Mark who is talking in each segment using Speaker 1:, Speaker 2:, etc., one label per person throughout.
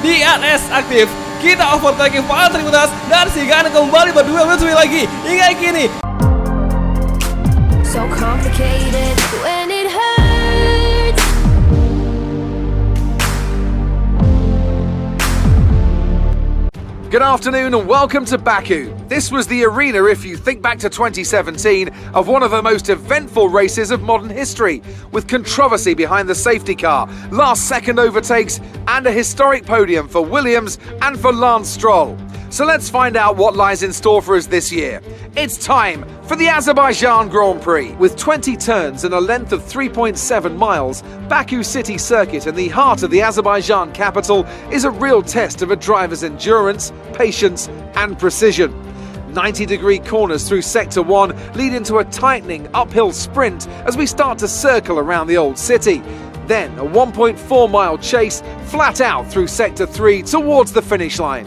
Speaker 1: DRS aktif. Kita overtaking Valtteri Bottas dan Sagan kembali berdua lagi hingga kini.
Speaker 2: So complicated when it hurts.
Speaker 3: Good afternoon and welcome to Baku. This was the arena, if you think back to 2017, of one of the most eventful races of modern history, with controversy behind the safety car, last-second overtakes, and a historic podium for Williams and for Lance Stroll. So let's find out what lies in store for us this year. It's time for the Azerbaijan Grand Prix. With 20 turns and a length of 3.7 miles, Baku City Circuit in the heart of the Azerbaijan capital is a real test of a driver's endurance, patience and precision. 90-degree corners through Sector 1 lead into a tightening uphill sprint as we start to circle around the old city. Then a 1.4-mile chase flat out through Sector 3 towards the finish line.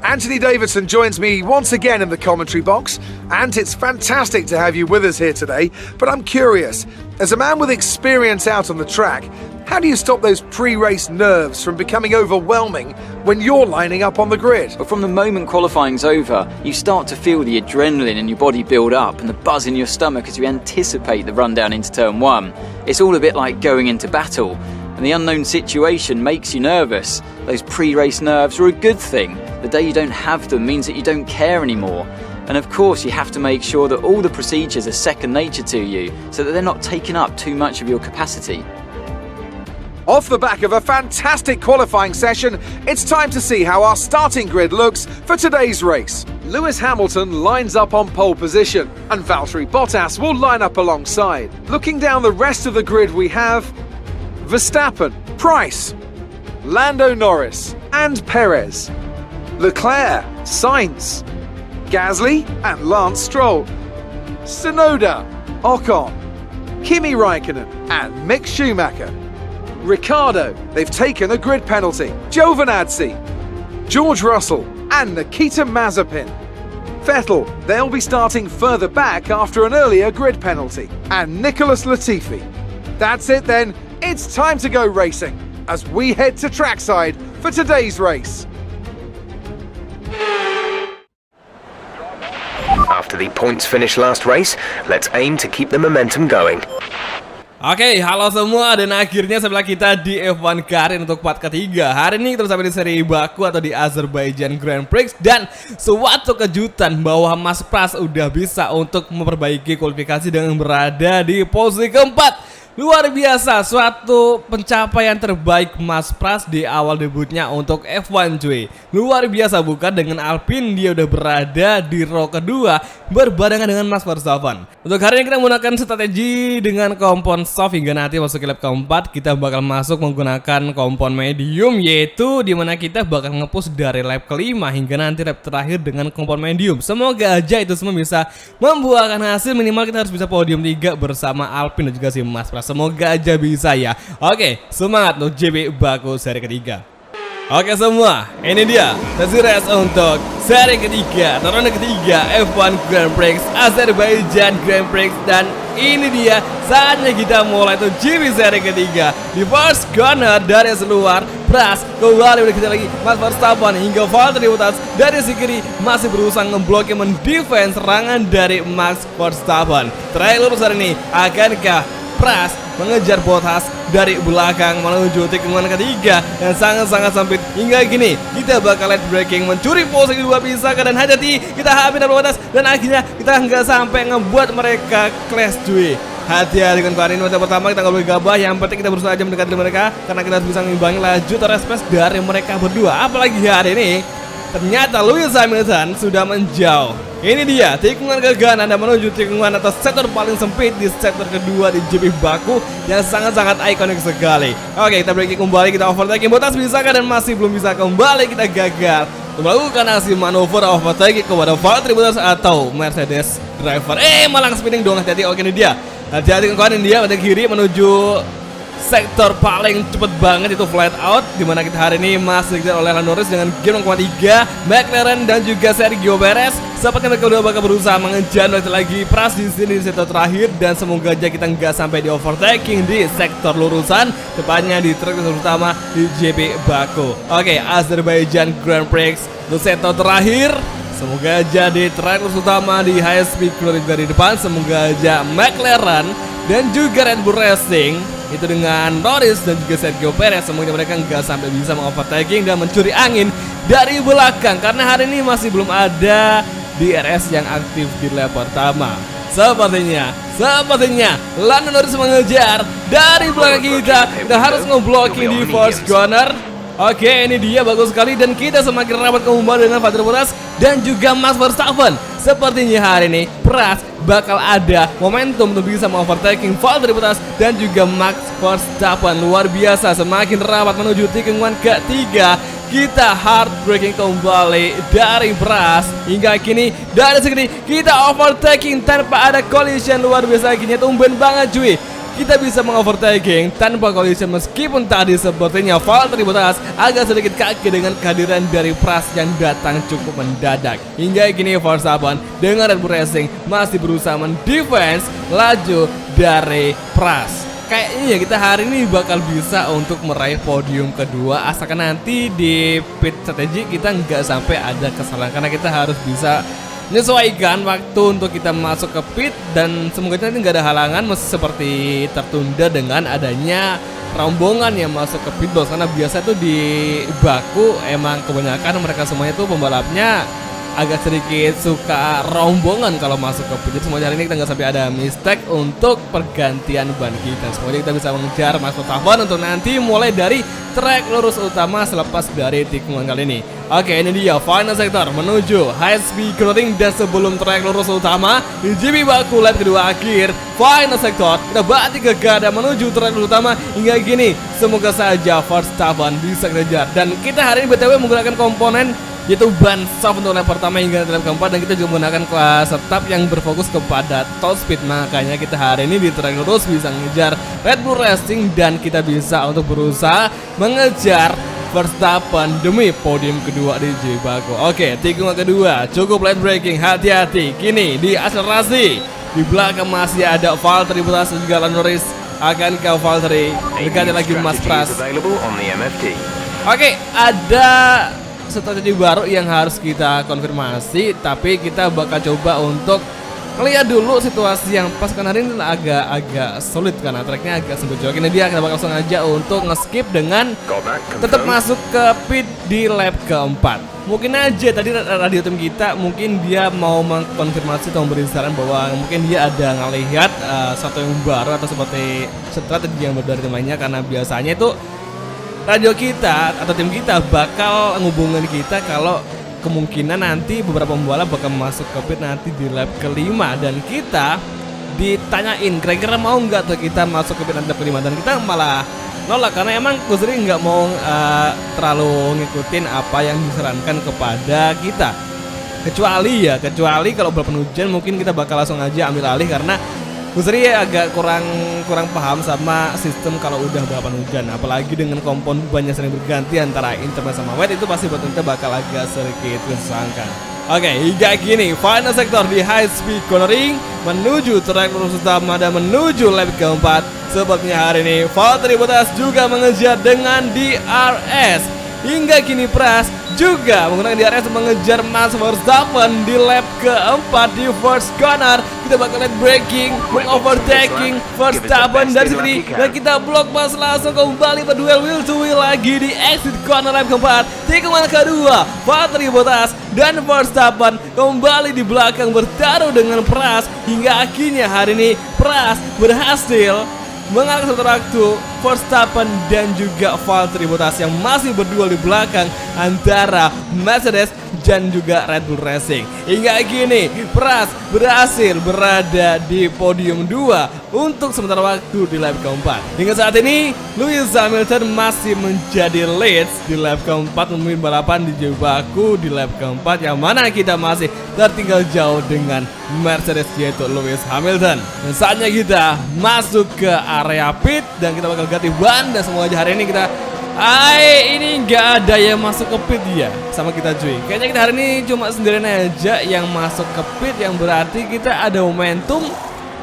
Speaker 3: Anthony Davidson joins me once again in the commentary box, and it's fantastic to have you with us here today. But I'm curious, as a man with experience out on the track, how do you stop those pre-race nerves from becoming overwhelming when you're lining up on the grid?
Speaker 4: But from the moment qualifying's over, you start to feel the adrenaline in your body build up and the buzz in your stomach as you anticipate the run down into turn 1. It's all a bit like going into battle, and the unknown situation makes you nervous. Those pre-race nerves are a good thing. The day you don't have them means that you don't care anymore. And of course you have to make sure that all the procedures are second nature to you, so that they're not taking up too much of your capacity.
Speaker 3: Off the back of a fantastic qualifying session, it's time to see how our starting grid looks for today's race. Lewis Hamilton lines up on pole position, and Valtteri Bottas will line up alongside. Looking down the rest of the grid, we have Verstappen, Price, Lando Norris and Perez, Leclerc, Sainz, Gasly and Lance Stroll, Tsunoda, Ocon, Kimi Raikkonen and Mick Schumacher, Ricciardo, they've taken a grid penalty, Giovinazzi, George Russell and Nikita Mazepin, Vettel, they'll be starting further back after an earlier grid penalty, and Nicholas Latifi. That's it then, it's time to go racing as we head to trackside for today's race.
Speaker 5: After the points finish last race, let's aim to keep the momentum going.
Speaker 1: Oke, halo semua, dan akhirnya sebelah kita di F1 Karin untuk part ketiga. Hari ini kita sampai di seri Baku atau di Azerbaijan Grand Prix, dan suatu kejutan bahwa Mas Pras udah bisa untuk memperbaiki kualifikasi dengan berada di posisi keempat. Luar biasa, suatu pencapaian terbaik Mas Pras di awal debutnya untuk F1 cuy. Luar biasa bukan, dengan Alpine dia udah berada di row kedua berbarengan dengan Max Verstappen. Untuk hari ini kita menggunakan strategi dengan kompon soft hingga nanti masuk ke lap keempat kita bakal masuk menggunakan kompon medium, yaitu dimana kita bakal nge-push dari lap kelima hingga nanti lap terakhir dengan kompon medium. Semoga aja itu semua bisa membuahkan hasil, minimal kita harus bisa podium 3 bersama Alpine dan juga si Mas Pras. Semoga aja bisa ya. Oke, semangat untuk JB Baku seri ketiga. Oke semua, ini dia sesi race untuk seri ketiga, ronde ketiga F1 Grand Prix Azerbaijan Grand Prix. Dan ini dia saatnya kita mulai untuk GP seri ketiga. Di first corner dari luar, Pras kembali kita lagi Max Verstappen hingga Valtteri Bottas dari si kiri masih berusaha ngeblokir mendefense serangan dari Max Verstappen. Terakhir lurus hari ini, akankah Pras mengejar Bottas dari belakang menuju tikungan ketiga dan sangat-sangat sempit hingga gini. Kita bakal late braking mencuri posisi 2 bisa, dan hati-hati kita habis dari Bottas dan akhirnya kita nggak sampai ngebuat mereka clash cuy. Hati-hati dengan kali ini, pertama kita nggak boleh gabah, yang penting kita berusaha aja mendekati mereka karena kita harus bisa mengimbangi laju terespes dari mereka berdua. Apalagi hari ini ternyata Lewis Hamilton sudah menjauh. Ini dia tikungan ke kanan dan menuju tikungan atas sektor paling sempit di sektor kedua di GP Baku yang sangat-sangat ikonik sekali. Oke, kita breaking kembali, kita overtaking Bottas bisa kan, dan masih belum bisa kembali, kita gagal melakukan aksi manuver overtaking kepada Valtteri Bottas atau Mercedes driver. Malah spinning dong, hati-hati. Oke, ini dia, hati-hati ke kanan dia pada kiri menuju sektor paling cepet banget itu flat out, dimana kita hari ini masih dikejar oleh Lando Norris dengan game 0,3 McLaren dan juga Sergio Perez. Sepertinya mereka udah bakal berusaha mengejar lagi Pras di sini di sektor terakhir, dan semoga aja kita nggak sampai di overtaking di sektor lurusan, tepatnya di trek utama di GP Baku. Oke, Azerbaijan Grand Prix untuk sektor terakhir. Semoga aja di trek utama di high speed juga di depan, semoga aja McLaren dan juga Red Bull Racing itu dengan Norris dan juga Sergio Perez, semoga mereka nggak sampai bisa mengovertaking dan mencuri angin dari belakang, karena hari ini masih belum ada DRS yang aktif di lap pertama. Sepertinya Lando Norris mengejar dari belakang kita harus ngeblocking di first corner. Oke, ini dia, bagus sekali, dan kita semakin rapat kembali dengan Valtteri Bottas dan juga Max Verstappen. Sepertinya hari ini Pras bakal ada momentum untuk bisa mengovertaking Valtteri Bottas dan juga Max Verstappen. Luar biasa, semakin rapat menuju tikungan ketiga. Kita heartbreaking kembali dari Pras. Hingga kini dari segini kita overtaking tanpa ada collision. Luar biasa, gini tumben banget cuy. Kita bisa mengovertaking tanpa collision, meskipun tadi sepertinya Valtteri Bottas agak sedikit kaget dengan kehadiran dari Pras yang datang cukup mendadak. Hingga kini Verstappen dengan Red Bull Racing masih berusaha mendefense laju dari Pras. Kayaknya kita hari ini bakal bisa untuk meraih podium kedua, asalkan nanti di pit strategi kita nggak sampai ada kesalahan, karena kita harus bisa menyesuaikan waktu untuk kita masuk ke pit, dan semoga nanti nggak ada halangan seperti tertunda dengan adanya rombongan yang masuk ke pit box, karena biasa tuh di Baku emang kebanyakan mereka semuanya tuh pembalapnya agak sedikit suka rombongan kalau masuk ke pit. Jadi semoga hari ini kita nggak sampai ada mistake untuk pergantian ban kita. Semoga kita bisa mengejar Max Verstappen untuk nanti mulai dari trek lurus utama selepas dari tikungan kali ini. Oke, ini dia final sector menuju high speed cornering, dan sebelum trek lurus utama di GP Baku lap kedua akhir final sector, kita balik ke gada menuju trek lurus utama. Hingga gini semoga saja Verstappen bisa kejar, dan kita hari ini BTW menggunakan komponen yaitu ban soft untuk lap pertama hingga lap keempat, dan kita juga menggunakan kelas setup yang berfokus kepada top speed. Makanya kita hari ini di trek lurus bisa mengejar Red Bull Racing, dan kita bisa untuk berusaha mengejar Verstappen demi podium kedua di GP Baku. Oke, tikungan kedua cukup late braking, hati-hati. Kini di akselerasi, di belakang masih ada Valtteri Bottas dan juga Lando Norris. Akan ke Valtteri, dekati lagi Mas Pras. Oke, ada strategi baru yang harus kita konfirmasi, tapi kita bakal coba untuk lihat dulu situasi yang pas, kan hari ini agak sulit karena treknya agak sempit. Ini dia, kita bakal langsung aja untuk nge-skip dengan tetap masuk ke pit di lap keempat. Mungkin aja tadi radio tim kita mungkin dia mau mengkonfirmasi atau memberi saran bahwa mungkin dia ada ngelihat sesuatu yang baru atau seperti strategi yang berbeda dari temannya, karena biasanya itu radio kita atau tim kita bakal ngubungin kita kalau kemungkinan nanti beberapa pembalap bakal masuk ke pit nanti di lap kelima, dan kita ditanyain kira-kira mau nggak tuh kita masuk ke pit nanti lap kelima, dan kita malah nolak karena emang gue sendiri nggak mau terlalu ngikutin apa yang disarankan kepada kita, kecuali kalau balapan hujan mungkin kita bakal langsung aja ambil alih, karena gue sendiri agak kurang paham sama sistem kalau udah balapan hujan, apalagi dengan kompon banyak sering berganti antara internet sama wet, itu pasti buat kita bakal agak sedikit kesusahan. Oke, hingga kini final sector di high speed cornering menuju trek lurus utama dan menuju lap keempat. Sepertinya hari ini Valtteri Bottas juga mengejar dengan DRS. Hingga kini Pras juga menggunakan DRS mengejar Max Verstappen di lap keempat di first corner. Kita bakal late braking, overtaking Verstappen dari sini, dan kita blok pas langsung kembali berduel wheel to wheel lagi di exit corner lap keempat. Tikungan kedua, Valtteri Bottas dan Verstappen kembali di belakang bertaruh dengan Pras, hingga akhirnya hari ini Pras berhasil mengalahkan satu waktu Verstappen dan juga Valtteri Bottas yang masih berdua di belakang antara Mercedes dan juga Red Bull Racing. Hingga kini Pras berhasil berada di podium 2 untuk sementara waktu di lap keempat. Hingga saat ini Lewis Hamilton masih menjadi leads di lap keempat, memimpin balapan di GP Baku di lap keempat, yang mana kita masih tertinggal jauh dengan Mercedes yaitu Lewis Hamilton. Dan saatnya kita masuk ke area pit dan kita bakal ganti ban dan semoga aja hari ini kita ini nggak ada yang masuk ke pit ya sama kita cuy. Kayaknya kita hari ini cuma sendirian aja yang masuk ke pit, yang berarti kita ada momentum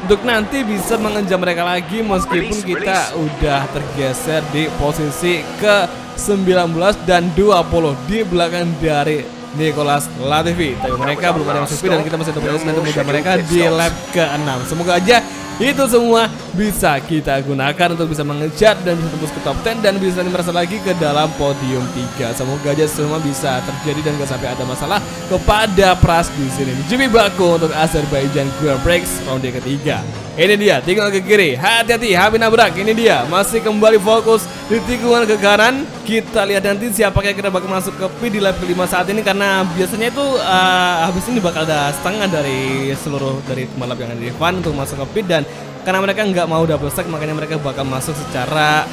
Speaker 1: untuk nanti bisa mengejar mereka lagi meskipun kita udah tergeser di posisi ke 19 dan 20 di belakang dari Nicholas Latifi. Tapi mereka belum ada yang masuk pit dan kita masih ada potensi nanti mengejar mereka di lap ke-6. Semoga aja itu semua bisa kita gunakan untuk bisa mengejar dan bisa tembus ke top 10 dan bisa merasa lagi ke dalam podium 3. Semoga aja semua bisa terjadi dan gak sampai ada masalah kepada Pras di sini. GP Baku untuk Azerbaijan Grand Prix ronde ketiga. Ini dia, tinggal ke kiri, hati-hati, habis nabrak. Ini dia, masih kembali fokus di tikungan ke kanan. Kita lihat nanti siapa yang kira bakal masuk ke pit di lap kelima saat ini, karena biasanya itu habis ini bakal ada setengah dari seluruh dari balap yang ada di F1 untuk masuk ke pit, dan karena mereka nggak mau double stack makanya mereka bakal masuk secara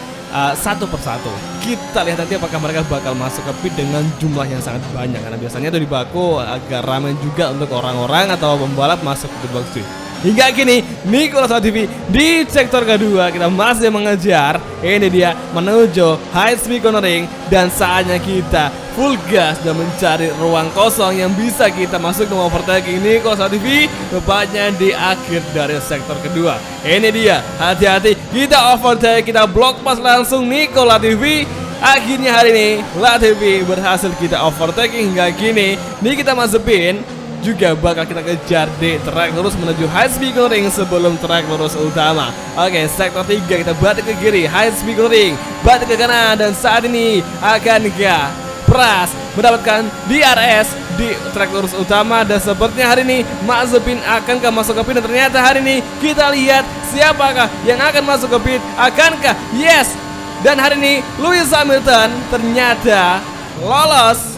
Speaker 1: satu persatu. Kita lihat nanti apakah mereka bakal masuk ke pit dengan jumlah yang sangat banyak, karena biasanya itu di Baku agak ramai juga untuk orang-orang atau pembalap masuk ke pit box cuy. Hingga kini Nicholas Latifi di sektor kedua kita masih mengejar. Ini dia menuju high speed cornering dan saatnya kita full gas dan mencari ruang kosong yang bisa kita masuk ke overtaking Nicholas Latifi tepatnya di akhir dari sektor kedua. Ini dia, hati-hati, kita overtake, kita block pas langsung Nicholas Latifi. Akhirnya hari ini Latifi berhasil kita overtaking. Hingga kini ini kita masukin juga bakal kita kejar di trek lurus menuju high speed ring sebelum trek lurus utama. Oke, sektor 3 kita balik ke kiri, high speed ring, balik ke kanan, dan saat ini akankah Pras mendapatkan DRS di trek lurus utama, dan sepertinya hari ini Mazepin akankah masuk ke pit, dan ternyata hari ini kita lihat siapakah yang akan masuk ke pit. Akankah yes, dan hari ini Lewis Hamilton ternyata lolos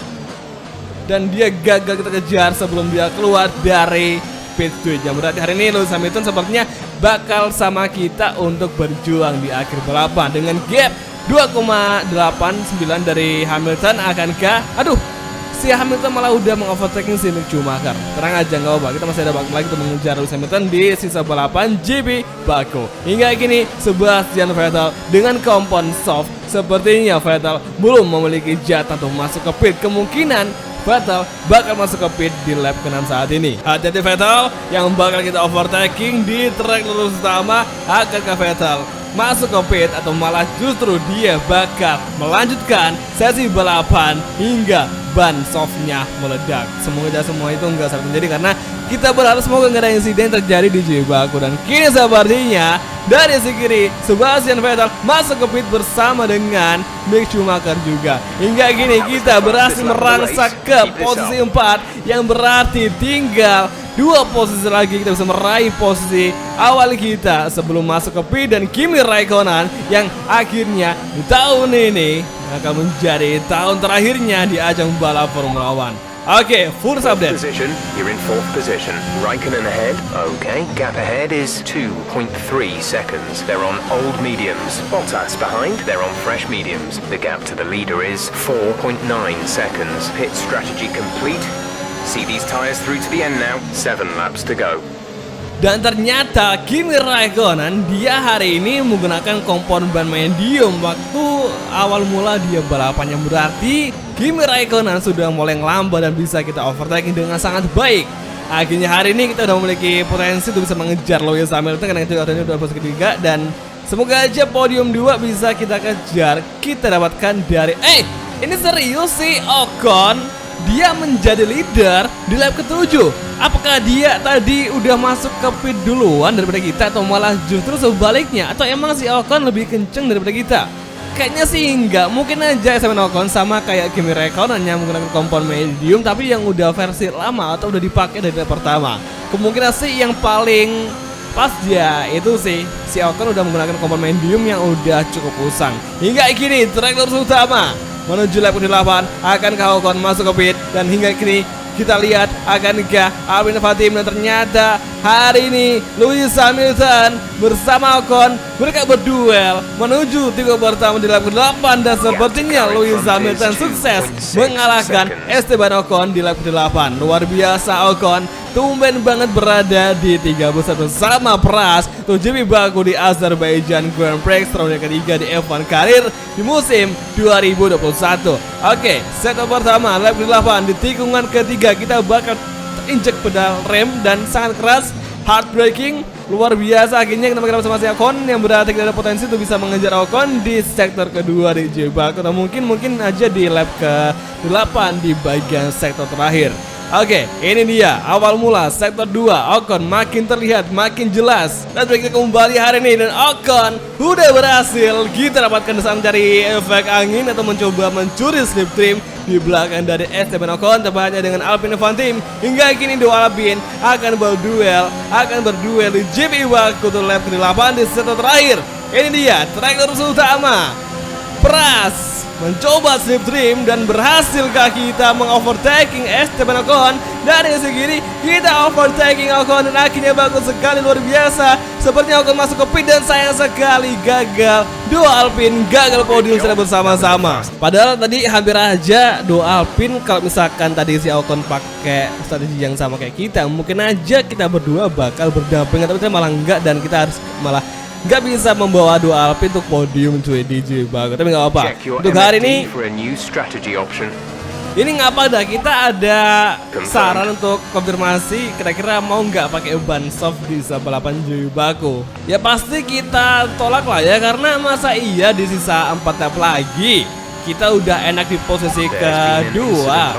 Speaker 1: dan dia gagal kita kejar sebelum dia keluar dari pit switch. Yang berarti hari ini Lewis Hamilton sepertinya bakal sama kita untuk berjuang di akhir balapan dengan gap 2,89 dari Hamilton. Akankah si Hamilton malah udah mengovertaking si Mick Schumacher. Terang aja nggak apa, kita masih ada waktu lagi untuk mengejar Lewis Hamilton di sisa balapan GP Baku. Hingga kini Sebastian Vettel dengan kompon soft, sepertinya Vettel belum memiliki jatah untuk masuk ke pit. Kemungkinan Vettel bakal masuk ke pit di lap ke-6 saat ini. Hati-hati Vettel yang bakal kita overtaking di trek lurus utama. Akankah Vettel masuk ke pit atau malah justru dia bakal melanjutkan sesi balapan hingga ban softnya meledak? Semoga semua itu nggak sampai terjadi, karena kita berharap semoga nggak ada insiden terjadi di GP Baku. Dan kini sepertinya dari si kiri Sebastian Vettel masuk ke pit bersama dengan Mick Schumacher juga. Hingga kini kita berhasil merangsek ke posisi 4, yang berarti tinggal 2 posisi lagi kita bisa meraih posisi awal kita sebelum masuk ke pit. Dan Kimi Raikkonen yang akhirnya di tahun ini akan menjadi tahun terakhirnya di ajang balap Formula One. Oke, full update.
Speaker 5: Position, you're in 4th position. Raikkonen ahead. Okay, gap ahead is 2.3 seconds. They're on old mediums. Bottas behind. They're on fresh mediums. The gap to the leader is 4.9 seconds. Pit strategy complete. See these tires through to the end now. 7 laps to go.
Speaker 1: Dan ternyata Kimi Raikkonen dia hari ini menggunakan kompon ban medium waktu awal mula dia balapan, yang berarti Kimi Raikkonen sudah mulai ngelambat dan bisa kita overtaking dengan sangat baik. Akhirnya hari ini kita udah memiliki potensi untuk bisa mengejar Lewis Hamilton karena itu udah posisi ketiga, dan semoga aja podium 2 bisa kita kejar. Kita dapatkan dari ini serius sih Ocon. Dia menjadi leader di lap ke-7. Apakah dia tadi udah masuk ke pit duluan daripada kita, atau malah justru sebaliknya? Atau emang si Ocon lebih kenceng daripada kita? Kayaknya sih enggak. Mungkin aja Esteban Ocon sama kayak Kimi Raikkonen yang menggunakan kompon medium tapi yang udah versi lama atau udah dipakai dari lap pertama. Kemungkinan sih yang paling pas ya itu sih si Ocon udah menggunakan kompon medium yang udah cukup usang. Hingga kini trek lurus utama menuju lap ke-8, akankah Ocon masuk ke pit? Dan hingga kini kita lihat akankah Alpine Fatim, dan ternyata hari ini Lewis Hamilton bersama Ocon mereka berduel menuju tiga pertama di lap ke-8, dan sepertinya Lewis Hamilton sukses mengalahkan Esteban Ocon di lap ke-8. Luar biasa Ocon tumben banget berada di 31 sama Pras tuh JB Baku di Azerbaijan Grand Prix ronde ketiga di F1 karir di musim 2021. Oke, set pertama lap ke-8 di tikungan ketiga kita bakal injek pedal rem dan sangat keras, hard braking luar biasa. Akhirnya kita bersama si Ocon yang berarti ada potensi untuk bisa mengejar Ocon di sektor kedua di JB Baku, atau mungkin aja di lap ke-8 di bagian sektor terakhir. Oke, ini dia awal mula sektor 2. Ocon makin terlihat makin jelas dan kita kembali hari ini, dan Ocon udah berhasil kita dapatkan desaan mencari efek angin atau mencoba mencuri slipstream di belakang dari Esteban Ocon, tepatnya dengan Alpine F1 Team. Hingga kini dua Alpine akan berduel di JB Baku untuk lap ke-8 di sektor terakhir. Ini dia track lurus utama. Pras mencoba slipstream dan berhasilkah kita mengovertaking Esteban Ocon. Dari segi kita overtaking Ocon dan akhirnya bagus sekali, luar biasa. Sepertinya Ocon masuk ke pit dan sayang sekali gagal. Dua Alpine gagal podium secara bersama-sama. Padahal tadi hampir aja dua Alpine kalau misalkan tadi si Ocon pakai strategi yang sama kayak kita, mungkin aja kita berdua bakal berdampingan, tapi malah enggak, dan kita harus malah nggak bisa membawa dua Alpine untuk podium cuy di JB Baku. Tapi nggak apa-apa. Untuk hari ini nggak apa dah, kita ada saran untuk konfirmasi kira-kira mau nggak pakai ban soft di balapan JB Baku. Ya pasti kita tolak lah ya, karena masa iya di sisa 4 lap lagi kita udah enak di posisi kedua,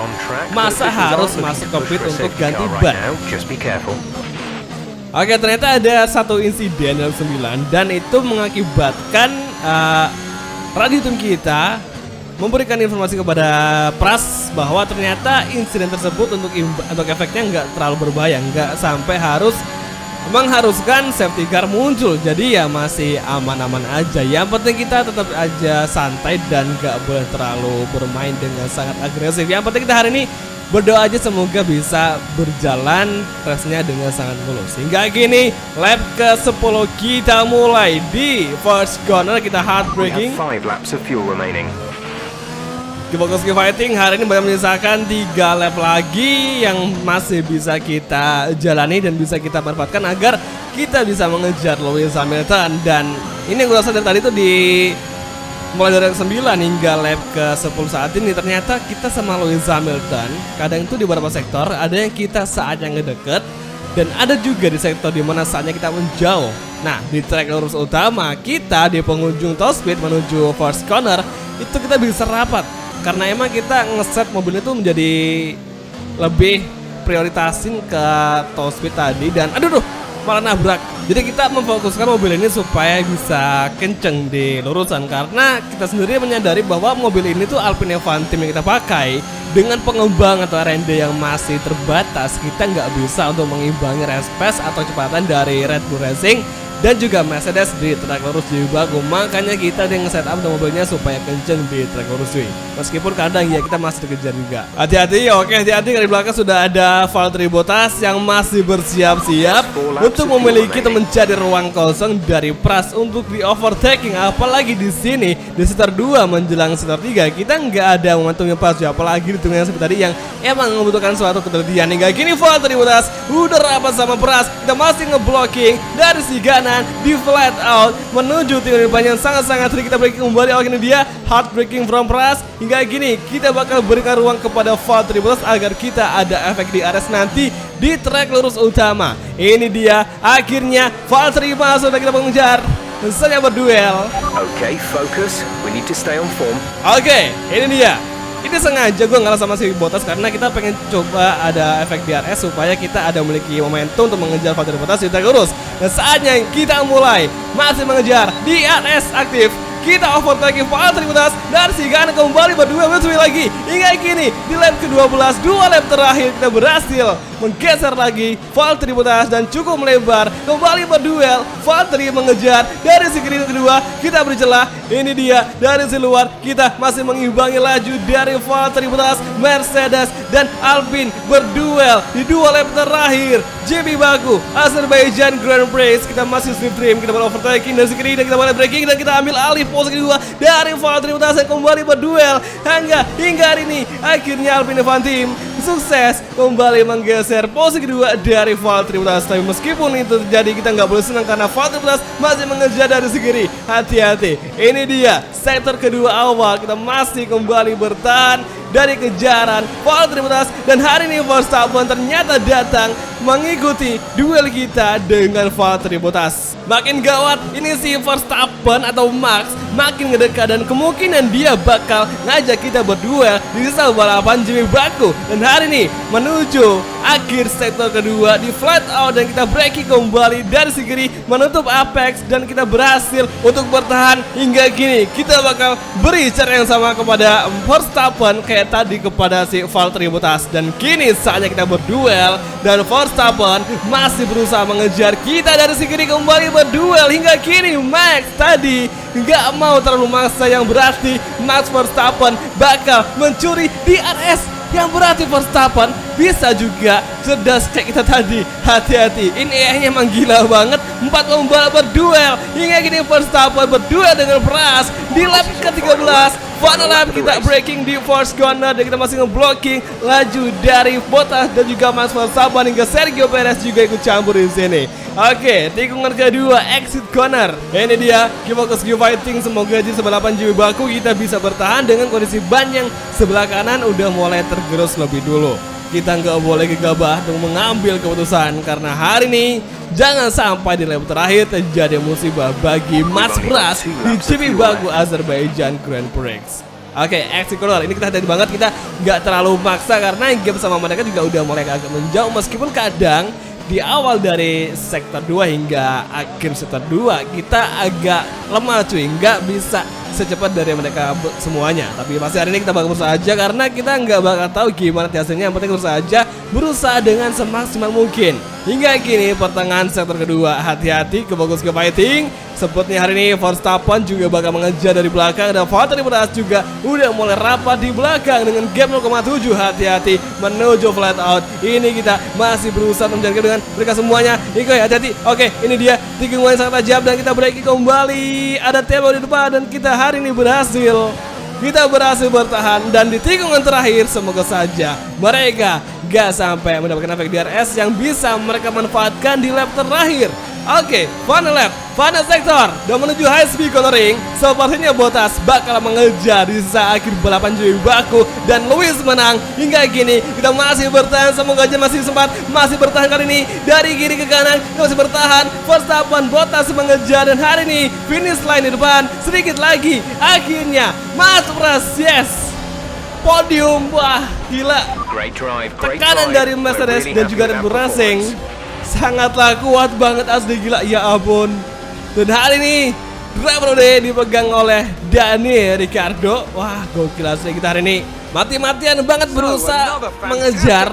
Speaker 1: masa harus masuk ke pit untuk ganti ban. Oke, ternyata ada satu insiden dalam 9 dan itu mengakibatkan radio tim kita memberikan informasi kepada Pras bahwa ternyata insiden tersebut untuk efeknya nggak terlalu berbahaya, nggak sampai harus mengharuskan safety car muncul. Jadi ya masih aman-aman aja. Yang penting kita tetap aja santai dan nggak boleh terlalu bermain dengan sangat agresif. Yang penting kita hari ini berdoa aja semoga bisa berjalan race-nya dengan sangat mulus. Hingga gini lap ke-10 kita mulai di first corner, kita hard braking. Di fokus fighting hari ini banyak menyisakan 3 lap lagi yang masih bisa kita jalani dan bisa kita manfaatkan agar kita bisa mengejar Lewis Hamilton. Dan ini yang gue rasa dari tadi tuh di mulai dari 9 hingga lap ke-10 saat ini, ternyata kita sama Lewis Hamilton kadang itu di beberapa sektor ada yang kita saatnya ngedeket dan ada juga di sektor dimana saatnya kita menjauh. Nah, di track lurus utama kita di penghujung top speed menuju first corner itu kita bisa rapat karena emang kita ngeset mobil itu menjadi lebih prioritasin ke top speed tadi, dan aduh malah nabrak. Jadi kita memfokuskan mobil ini supaya bisa kenceng di lurusan, karena kita sendiri menyadari bahwa mobil ini tuh Alpine F1 Team yang kita pakai dengan pengembang atau R&D yang masih terbatas, kita nggak bisa untuk mengimbangi race pace atau kecepatan dari Red Bull Racing dan juga Mercedes di track lurus di Baku. Makanya kita yang nge-setup mobilnya supaya kenceng di track lurus cuy. Meskipun kadang ya kita masih dikejar juga. Hati-hati ya, oke hati-hati, dari belakang sudah ada Valtteri Bottas yang masih bersiap-siap untuk memiliki menjadi ruang kosong dari Pras untuk di overtaking. Apalagi di sini di sektor 2 menjelang sektor 3 kita nggak ada momentum yang pas, apalagi di tengah seperti tadi yang emang membutuhkan suatu ketelitian. Hingga kini Valtteri Bottas udah rapat sama Pras, kita masih ngeblocking dari si kanan di flat out menuju tim depan yang sangat-sangat tricky. Kita braking kembali. Ini dia hard braking from Pras. Hingga gini kita bakal berikan ruang kepada Valtteri Bottas agar kita ada efek di RS nanti di track lurus utama. Ini dia akhirnya Valtteri masuk dan kita mengejar saja berduel.
Speaker 5: Okay, focus. We need to stay on form.
Speaker 1: Oke, ini dia. Ini sengaja gue ngalah sama si Bottas karena kita pengen coba ada efek DRS supaya kita ada memiliki momentum untuk mengejar Valtteri Bottas di track lurus. Dan saatnya kita mulai masih mengejar DRS aktif. Kita overtaking Valtteri Bottas dan si kanan kembali berdua lagi. Hingga kini di lap ke-12, 2 lap terakhir kita berhasil menggeser lagi Valtteri Bottas dan cukup melebar. Kembali berduel, Valtteri mengejar dari si kiri kedua, kita beri celah. Ini dia dari si luar, kita masih mengimbangi laju dari Valtteri Bottas. Mercedes dan Alpine berduel di 2 lap terakhir JB Baku Azerbaijan Grand Prix. Kita masih slipstream, kita boleh overtaking dari si kiri dan kita boleh braking dan kita ambil alih posisi kedua dari Valtteri Bottas yang kembali berduel hingga hari ini akhirnya Alpine F1 Team sukses kembali menggeser posisi kedua dari Valtteri Bottas. Tapi meskipun itu terjadi, kita nggak boleh senang karena Valtteri Bottas masih mengejar dari segiri. Hati-hati, ini dia sektor kedua awal, kita masih kembali bertahan dari kejaran Valtteri Bottas. Dan hari ini Verstappen ternyata datang mengikuti duel kita dengan Valtteri Bottas. Makin gawat ini si Verstappen atau Max makin ngedekat dan kemungkinan dia bakal ngajak kita berduel di sisa balapan Jimmy Baku. Dan hari ini menuju akhir sektor kedua di flat out dan kita braking kembali dari segiri menutup apex dan kita berhasil untuk bertahan hingga kini. Kita bakal beri cara yang sama kepada Verstappen kayak tadi kepada si Valtteri Bottas. Dan kini saatnya kita berduel dan Verstappen masih berusaha mengejar kita dari segiri kembali berduel hingga kini. Max tadi nggak mau terlalu maksa, yang berarti Max Verstappen bakal mencuri DRS, yang berarti Verstappen bisa juga cerdas kayak kita tadi. Hati-hati, ini AI-nya emang gila banget. 4 pembalap berduel hingga kini Verstappen berduel dengan Pras di lap ke-13. Final lap kita braking di first corner dan kita masih ngeblocking laju dari Bottas dan juga Max Verstappen hingga Sergio Perez juga ikut campur di sini. Oke, tikungan kedua exit corner. Ini dia Q-Focus Q-Fighting. Semoga di balapan Jimmy Baku kita bisa bertahan dengan kondisi ban yang sebelah kanan udah mulai tergerus lebih dulu. Kita nggak boleh gegabah untuk mengambil keputusan karena hari ini jangan sampai di lap terakhir terjadi musibah bagi Max Pras di Jimmy Baku Azerbaijan Grand Prix. Oke, exit corner ini kita hati-hati banget, kita nggak terlalu maksa karena game sama mereka juga udah mulai agak menjauh. Meskipun kadang di awal dari sektor 2 hingga akhir sektor 2 kita agak lemah cuy, nggak bisa secepat dari mereka semuanya. Tapi pasti hari ini kita bakal berusaha aja karena kita nggak bakal tahu gimana hasilnya. Yang penting berusaha aja, berusaha dengan semaksimal mungkin. Hingga kini pertengahan sektor kedua, hati-hati Q-Focus Q-Fighting. Sepertinya hari ini Verstappen juga bakal mengejar dari belakang dan Valtteri Bottas juga udah mulai rapat di belakang dengan gap 0,7. Hati-hati menuju flat out. Ini kita masih berusaha menjaga dengan mereka semuanya. Iko ya, hati-hati. Oke, ini dia tikungan yang sangat tajam dan kita braking kembali. Ada Tebo di depan dan kita hari ini berhasil. Kita berhasil bertahan dan di tikungan terakhir semoga saja mereka gak sampai mendapatkan efek DRS yang bisa mereka manfaatkan di lap terakhir. Oke, final lap, final sektor dan menuju high speed cornering. Sepertinya Bottas bakal mengejar di sisa akhir balapan Jimmy Baku dan Lewis menang. Hingga kini kita masih bertahan, semoga aja masih sempat masih bertahan kali ini dari kiri ke kanan. Kita masih bertahan, Verstappen, Bottas mengejar dan hari ini finish line di depan. Sedikit lagi, akhirnya Max Pras, yes, podium. Wah, gila. Tekanan dari Mercedes dan juga Red Bull Racing sangatlah kuat banget, asli gila, ya ampun. Dan hari ini driver udah dipegang oleh Daniel Ricciardo. Wah, gokil asli, kita hari ini mati-matian banget berusaha mengejar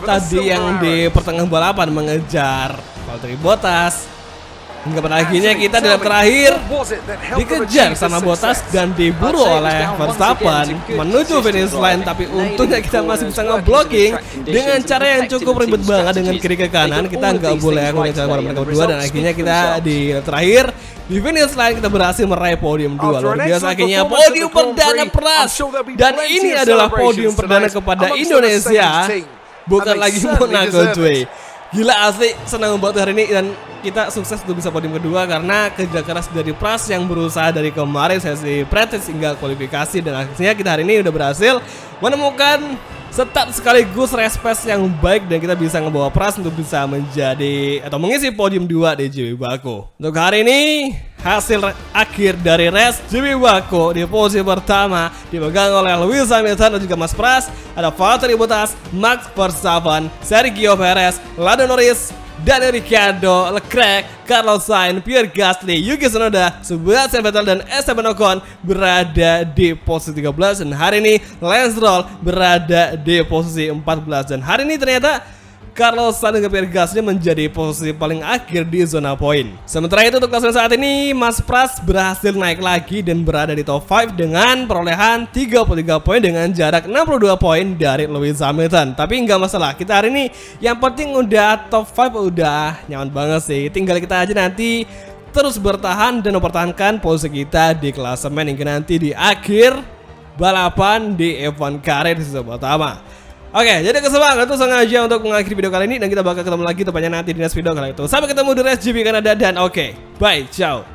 Speaker 1: tadi yang di pertengahan balapan, mengejar Valtteri Bottas. Hingga pada akhirnya kita di lap terakhir dikejar sama Bottas dan diburu oleh Verstappen menuju finish line. Tapi untungnya kita masih bisa ngeblocking dengan cara yang cukup ribet banget dengan kiri ke kanan. Kita nggak boleh mengejar mereka berdua dan akhirnya kita di lap terakhir di finish line kita berhasil meraih podium 2. Luar biasa, akhirnya podium perdana Pras. Dan ini adalah podium perdana kepada Indonesia, bukan lagi Monaco cuy. Gila asli, senang banget hari ini dan kita sukses untuk bisa podium kedua karena kerja keras dari Pras yang berusaha dari kemarin sesi practice hingga kualifikasi. Dan akhirnya kita hari ini udah berhasil menemukan start sekaligus race pace yang baik dan kita bisa ngebawa Pras untuk bisa menjadi atau mengisi podium 2 di Jimmy Baku. Untuk hari ini hasil akhir dari race Jimmy Baku di posisi pertama dipegang oleh Lewis Hamilton dan juga Max Pras. Ada Valtteri Bottas, Max Verstappen, Sergio Perez, Lando Norris, Daniel Ricciardo, Leclerc, Carlos Sainz, Pierre Gasly, Yuki Tsunoda, Sebastian Vettel dan Esteban Ocon berada di posisi 13 dan hari ini Lance Stroll berada di posisi 14 dan hari ini ternyata Carlos Sainz dan Pierre Gasly menjadi posisi paling akhir di zona poin. Sementara itu untuk klasemen saat ini Max Pras berhasil naik lagi dan berada di top 5 dengan perolehan 33 poin dengan jarak 62 poin dari Lewis Hamilton. Tapi nggak masalah, kita hari ini yang penting udah top 5 udah nyaman banget sih. Tinggal kita aja nanti terus bertahan dan mempertahankan posisi kita di klasemen hingga nanti di akhir balapan di F1 Karir di sesi pertama. Oke, jadi kesempatan itu sengaja untuk mengakhiri video kali ini dan kita bakal ketemu lagi tepatnya nanti di next video kali itu. Sampai ketemu di Race GP Kanada dan oke, bye, ciao.